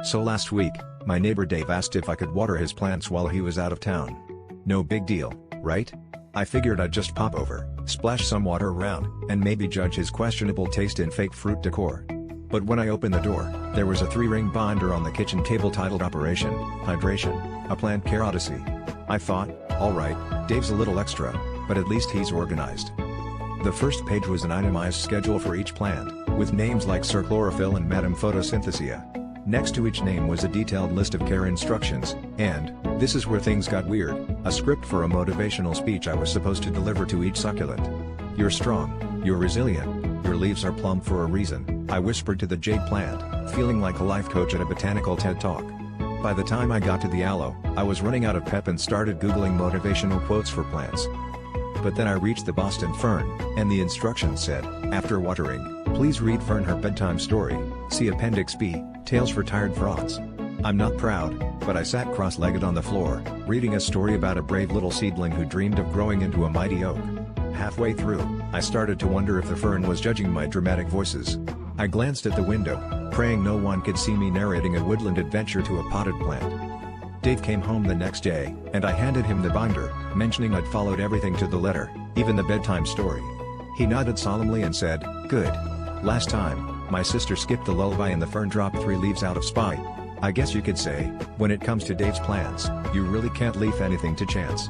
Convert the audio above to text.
So last week, my neighbor Dave asked if I could water his plants while he was out of town. No big deal, right? I figured I'd just pop over, splash some water around, and maybe judge his questionable taste in fake fruit decor. But when I opened the door, there was a 3-ring binder on the kitchen table titled Operation Hydration, a Plant Care Odyssey. I thought, alright, Dave's a little extra, but at least he's organized. The first page was an itemized schedule for each plant, with names like Sir Chlorophyll and Madame Photosynthesia. Next to each name was a detailed list of care instructions, and, this is where things got weird, a script for a motivational speech I was supposed to deliver to each succulent. "You're strong, you're resilient, your leaves are plump for a reason," I whispered to the jade plant, feeling like a life coach at a botanical TED Talk. By the time I got to the aloe, I was running out of pep and started googling motivational quotes for plants. But then I reached the Boston fern, and the instructions said, "After watering, please read Fern her bedtime story, see Appendix B, Tales for Tired Frogs." I'm not proud, but I sat cross-legged on the floor, reading a story about a brave little seedling who dreamed of growing into a mighty oak. Halfway through, I started to wonder if the fern was judging my dramatic voices. I glanced at the window, praying no one could see me narrating a woodland adventure to a potted plant. Dave came home the next day, and I handed him the binder, mentioning I'd followed everything to the letter, even the bedtime story. He nodded solemnly and said, "Good. Last time, my sister skipped the lullaby and the fern dropped 3 leaves out of spite. I guess you could say, when it comes to Dave's plants, you really can't leave anything to chance."